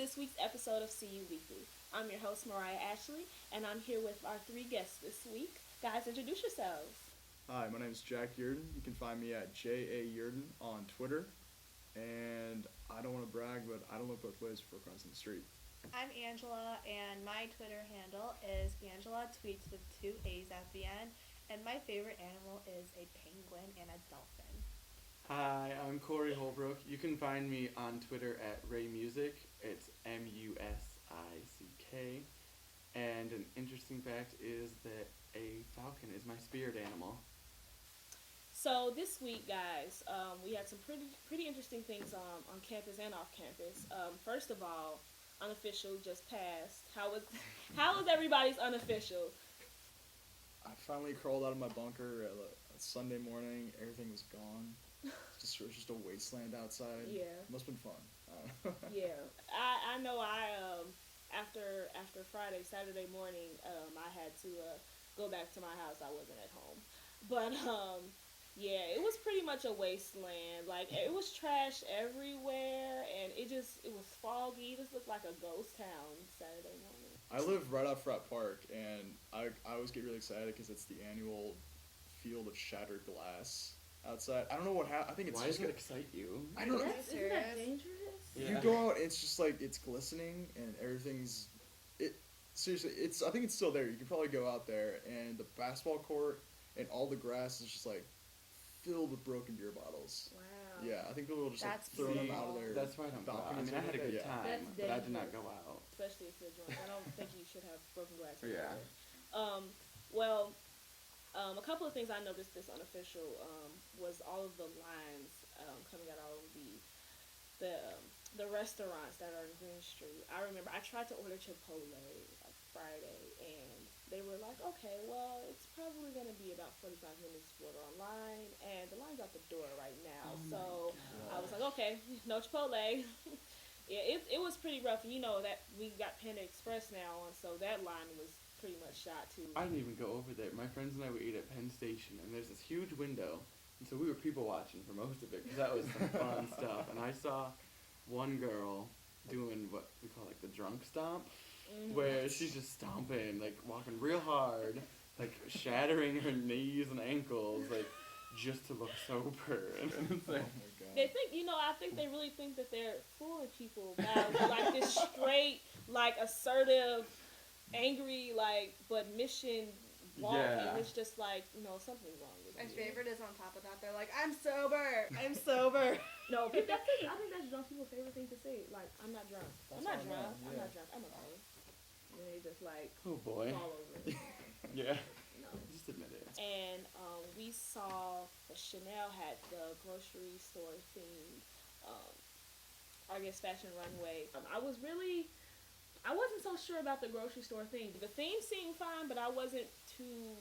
this week's episode of See You Weekly. I'm your host, Mariah Ashley, and I'm here with our three guests this week. Guys, introduce yourselves. Hi, my name is Jack Yurden. You can find me at JA on Twitter. And I don't want to brag, but I don't look both ways before crossing the street. I'm Angela, and my Twitter handle is Angela Tweets with two A's at the end. And my favorite animal is a penguin and a dolphin. Hi, I'm Corey Holbrook. You can find me on Twitter at Ray Music. It's MUSICK. And an interesting fact is that a falcon is my spirit animal. So this week, guys, we had some pretty interesting things on campus and off campus. First of all, Unofficial just passed. How was everybody's Unofficial? I finally crawled out of my bunker at a Sunday morning. Everything was gone. It was just a wasteland outside. Yeah. Must have been fun. Yeah. I know after Saturday morning, I had to go back to my house. I wasn't at home. But yeah, it was pretty much a wasteland. Like, it was trash everywhere, and it was foggy. It just looked like a ghost town Saturday morning. I live right off Frat Park, and I always get really excited because it's the annual Field of Shattered Glass outside. I don't know what happened. I think it's Why just does it excite you? I don't know. Isn't that dangerous? Yeah. You go out, it's just like it's glistening, and everything's seriously. I think it's still there. You can probably go out there, and the basketball court and all the grass is just like filled with broken beer bottles. Wow. Yeah, I think people will just That's throw them out of there. That's why I don't go out. I mean, I had a good time, That's but I did not dangerous. go out. Especially if you're drunk. I don't think you should have broken glass. Yeah. Well, a couple of things I noticed this Unofficial was all of the lines coming out all of the restaurants that are in Green Street. I remember I tried to order Chipotle like Friday, and they were like, okay, well, it's probably going to be about 45 minutes to order online, and the line's out the door right now. So I was like, okay, no Chipotle. Yeah, it was pretty rough. And you know that we got Panda Express now on, so that line was pretty much shot too. I didn't even go over there. My friends and I would eat at Penn Station, and there's this huge window, and so we were people watching for most of it, because that was some fun stuff. And I saw one girl doing what we call like the drunk stomp, where she's just stomping, like walking real hard, like shattering her knees and ankles, like just to look sober. And it's like, Oh my god. They think, I think they really think that they're fooling people by like this straight, like assertive, angry, like, but mission walk. Yeah. And it's just like, something's wrong with My you. favorite is on top of that, they're like, I'm sober! I'm sober! No, but I think that's drunk people's favorite thing to say. Like, I'm not drunk. That's I'm not all I drunk. know, I'm yeah. not drunk. I'm okay. And they just like oh boy. fall over it. Yeah. No. Just admit it. And we saw that Chanel had the grocery store themed, I guess, fashion runway. I wasn't so sure about the grocery store thing. The theme seemed fine, but I wasn't too,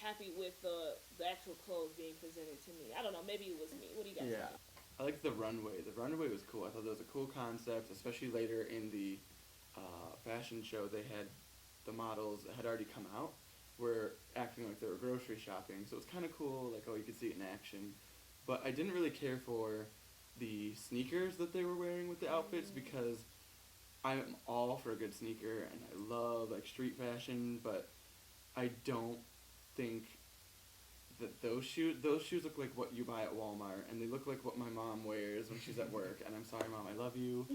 happy with the actual clothes being presented to me. I don't know, maybe it was me. What do you guys Yeah. think? I liked the runway. The runway was cool. I thought that was a cool concept, especially later in the fashion show. They had the models that had already come out were acting like they were grocery shopping. So it was kind of cool, like, oh, you could see it in action. But I didn't really care for the sneakers that they were wearing with the outfits, because I'm all for a good sneaker, and I love, like, street fashion, but I don't think that those shoes look like what you buy at Walmart, and they look like what my mom wears when she's at work. And I'm sorry, Mom, I love you,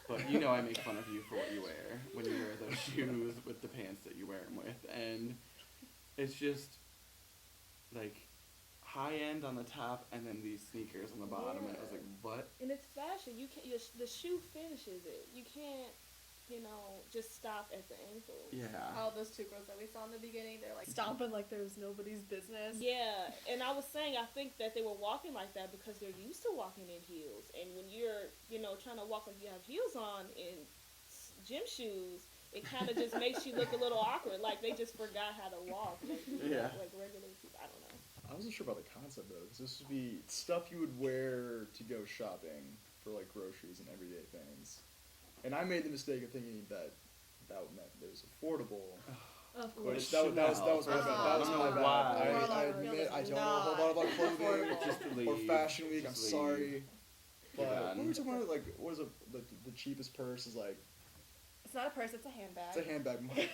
but I make fun of you for what you wear when you wear those shoes with the pants that you wear them with. And it's just like high end on the top, and then these sneakers on the bottom. And I was like, what? And it's fashion. You can't. The shoe finishes it. You can't. Just stop at the ankle. Yeah. All those two girls that we saw in the beginning, they're like stomping like there's nobody's business. Yeah, and I was saying, I think that they were walking like that because they're used to walking in heels. And when you're, trying to walk like you have heels on in gym shoes, it kind of just makes you look a little awkward. Like they just forgot how to walk. Like, Yeah. Like regular people. I don't know. I wasn't sure about the concept though, because this would be stuff you would wear to go shopping for like groceries and everyday things. And I made the mistake of thinking that meant it was affordable. Of Which course. that was my bad. That was my bad. Why? I admit I don't know a whole lot about clothing Just or leave. Fashion Week. I'm Just leave. sorry. But You're what done. were we talking about? Like, what is it? The cheapest purse is like It's not a purse, it's a handbag. it's a handbag. Like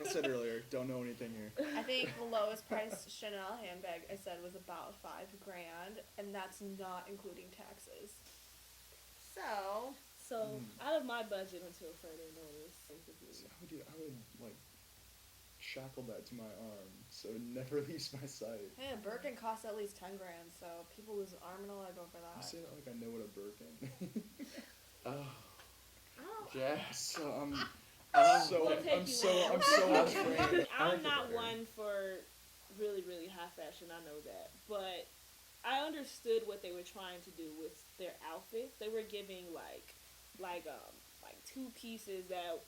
I said earlier, don't know anything here. I think the lowest price Chanel handbag I said was about $5,000, and that's not including taxes. So So out of my budget until further notice, basically. See, I would like shackle that to my arm so it never leaves my sight. hey, a Birkin costs at least $10,000, so people lose an arm and a leg over You that. say that like I know what a Birkin. Oh, I don't. Jack. so We'll take I'm you so out. I'm so afraid. I'm I not think one for really, really high fashion. I know that, but I understood what they were trying to do with their outfits. They were giving like two pieces that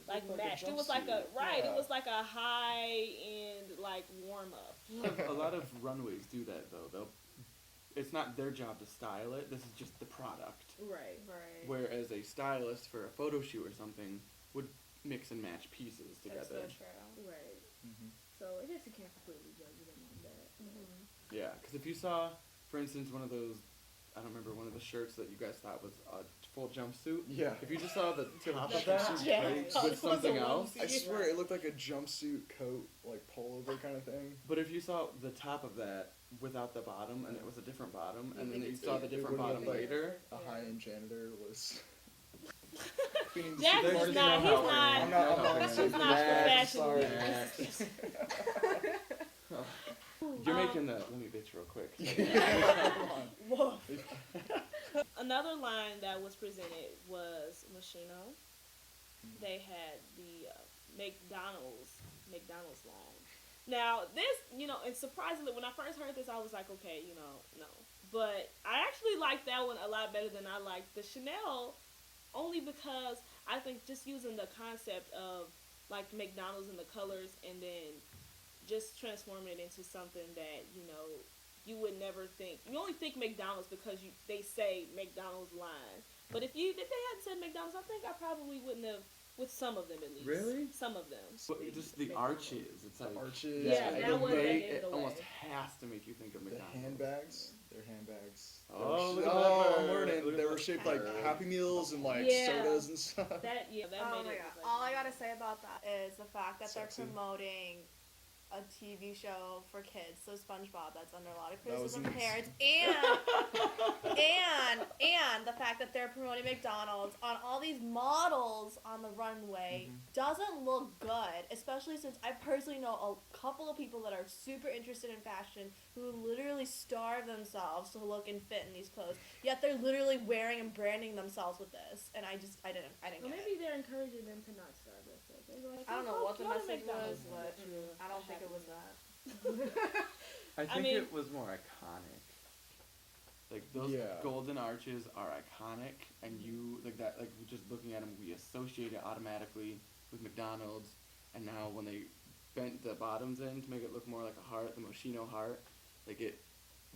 like Like a matched. It was like a jumpsuit. right. It Yeah. was like a high end like warm up. A lot of runways do that though. It's not their job to style it. This is just the product. Right. Right. Whereas a stylist for a photo shoot or something would mix and match pieces That's together. so true. Right. Mhm. So I guess you can't completely judge them on that. Mm-hmm. Yeah, because if you saw, for instance, one of those, I don't remember, one of the shirts that you guys thought was a full jumpsuit. Yeah. If you just saw the top The of that jumpsuit Yeah. coat. with something else, I swear it looked like a jumpsuit coat, like pullover kind of thing. but if you saw the top of that without the bottom and it was a different bottom, You and then think you it's saw the weird. It different wouldn't bottom have, like, later. A Yeah. high-end janitor was cleaning the Jack supermarket. is not. He's not. I'm not He's saying not that. professional. Sorry. You're making the, let me bitch real quick. Come on. Whoa. Another line that was presented was Machino. They had the McDonald's line. Now this, and surprisingly, when I first heard this, I was like, okay, no. But I actually liked that one a lot better than I liked the Chanel, only because I think just using the concept of like McDonald's and the colors, and then just transforming it into something that you would never think. You only think McDonald's because they say McDonald's line. But if they hadn't said McDonald's, I think I probably wouldn't have. With some of them at least. Really? Some of them. But just the McDonald's. arches. It's like Arches. Yeah, and that the was way- that gave it it away. almost has to make you think of The McDonald's. handbags, their handbags. Oh, They look were at that I'm bird. learning. Look at They were that shaped like bird. Happy Meals and like Yeah. sodas and stuff. That Oh made my it. god. like, All I gotta say about that is the fact that Sexy. they're promoting a TV show for kids, so SpongeBob, that's under a lot of That was criticism from nice. parents, and the fact that they're promoting McDonald's on all these models on the runway doesn't look good, especially since I personally know a couple of people that are super interested in fashion who literally starve themselves to look and fit in these clothes, yet they're literally wearing and branding themselves with this, and I didn't Well, get it. maybe they're encouraging them to not starve themselves. They're like, I don't know "Oh, what the go to message was, McDonald's." but Mm-mm. I don't think it was that. I think mean- it was more iconic. Like those Yeah. golden arches are iconic, and you like that. Like just looking at them, we associate it automatically with McDonald's. And now when they bent the bottoms in to make it look more like a heart, the Moschino heart, like it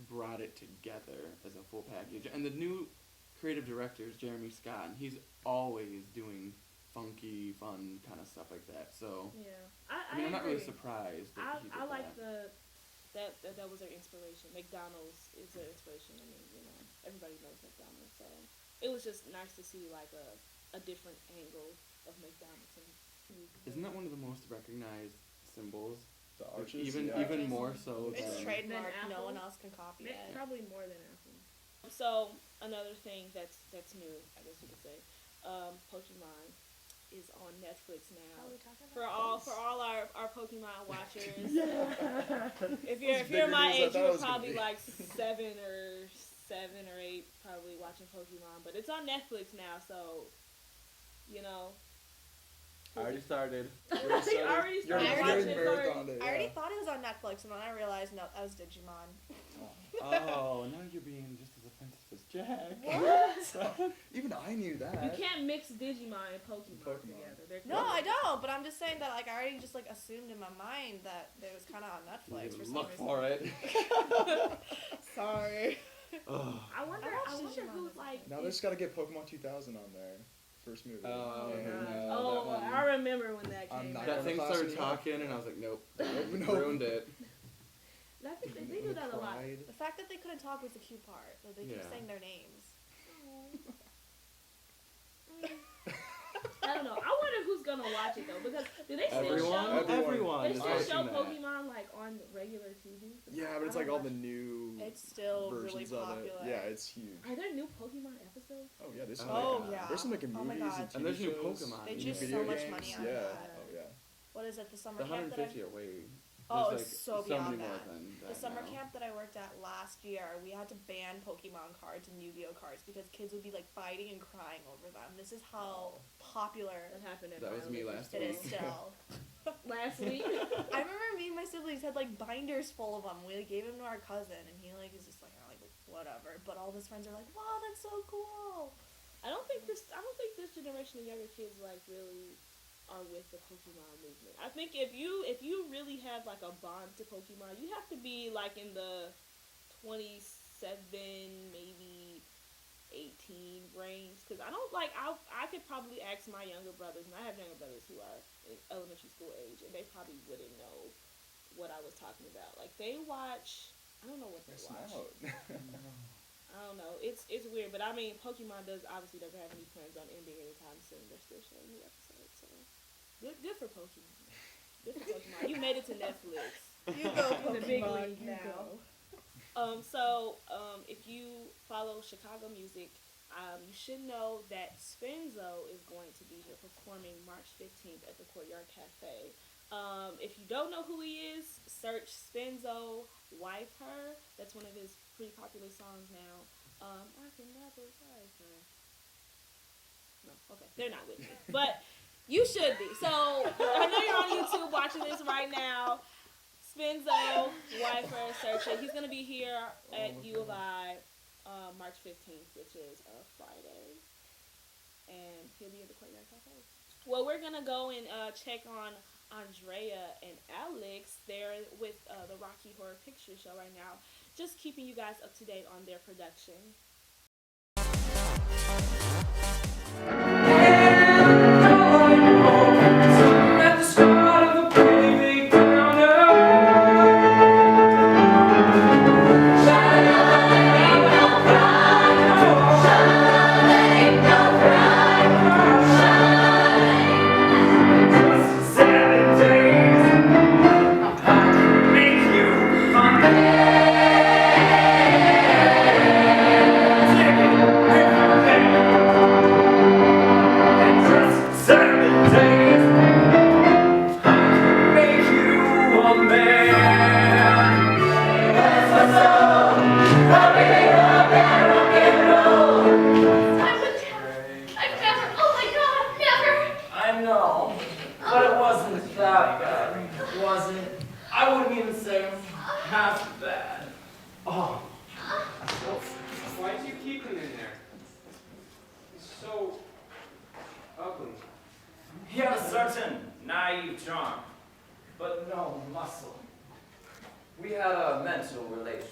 brought it together as a full package. And the new creative director is Jeremy Scott, and he's always doing funky, fun kind of stuff like that. So Yeah, I mean, I'm not really agree. surprised that he did I like that. that was their inspiration. McDonald's is their inspiration. I mean, everybody knows McDonald's, so it was just nice to see like a different angle of McDonald's. Isn't that one of the most recognized symbols? The Like, arches. even yeah. even more so It's than trademark. Apple? No one else can copy it. Probably more than Apple. So another thing that's new, I guess you could say, Pokemon is on Netflix now. For all our Pokemon watchers, if you're bigger my news I age, thought it you're was gonna probably be. like 7 or 8, probably watching Pokemon. But it's on Netflix now, so I already started. You're excited. You already You're started I already watching. marathoned it. I already Yeah. thought it was on Netflix, and then I realized no, that was Digimon. Oh, now you're being just as offensive as Jack. What? Even I knew that. You can't mix Digimon and Pokemon, Pokemon. together. They're No, I don't. But I'm just saying that I already just assumed in my mind that it was kind of on Netflix for some Look reason. for it. Sorry. Ugh. I wonder watched Digimon who's as a like. kid. Now they just gotta get Pokemon 2000 on there. First movie. Oh, And no. Oh, that one. I remember when that I'm came not out. That gonna thing class started anymore. talking, and I was like, nope. Nope. Ruined it. I think they do that a lot. Cried. The fact that they couldn't talk was the cute part. That they keep Yeah. saying their names. I don't know. I wonder who's gonna watch it though, because do they still Everyone, show? everyone They is still show watching that. Pokemon like on regular TV. Yeah, but it's I like don't all the watch- new It's still really versions of it. popular. Yeah, it's huge. Are there new Pokemon episodes? Oh yeah, there's some Oh, making, yeah. there's some making Oh my movies God. and TV And there's new shows, Pokemon. They new just video so much games. money on Yeah. that. Oh yeah. What is it? The summer The camp that I 150 are way. Oh, there's it's like so so beyond many more that. than The that summer now. camp that I worked at last year, we had to ban Pokemon cards and Yu-Gi-Oh cards because kids would be like fighting and crying over them. This is how popular That happened at That was me last it is week. still. Last week. I remember me and my siblings had like binders full of them. We like, gave them to our cousin, and he like is just like, oh, like whatever. But all of his friends are like, wow, that's so cool. I don't think this generation of younger kids like really are with the Pokemon movement. I think if you really have like a bond to Pokemon, you have to be like in the 27, maybe 18 range. Because I don't like I could probably ask my younger brothers, and I have younger brothers who are in elementary school age, and they probably wouldn't know what I was talking about. Like they watch, I don't know what they It's watch. out. I don't know. It's weird, but I mean, Pokemon doesn't have any plans on ending anytime soon. They're still showing new episodes, so good for Pokemon. Good for Pokemon. You made it to Netflix. You go In the big Pokemon, league you now. go. If you follow Chicago music, you should know that Spenzo is going to be here performing March 15th at the Courtyard Cafe. If you don't know who he is, search Spenzo, Wife Her. That's one of his pretty popular songs now. I can never wife her. No, okay, they're not with me. But you should be. So I know you're on YouTube watching this right now. Spenzo, Wife Her, search it. He's going to be here at U of I March 15th, which is a Friday. And he'll be at the Courtyard Cafe. Well, we're going to go and check on Andrea and Alex. They're with the Rocky Horror Picture Show right now, just keeping you guys up to date on their production. At the start of a pretty big I know, but it wasn't that bad, was it? I wouldn't even say half bad. Oh. Well, why do you keep him in there? He's so ugly. He had a certain naive charm, but no muscle. We had a mental relation.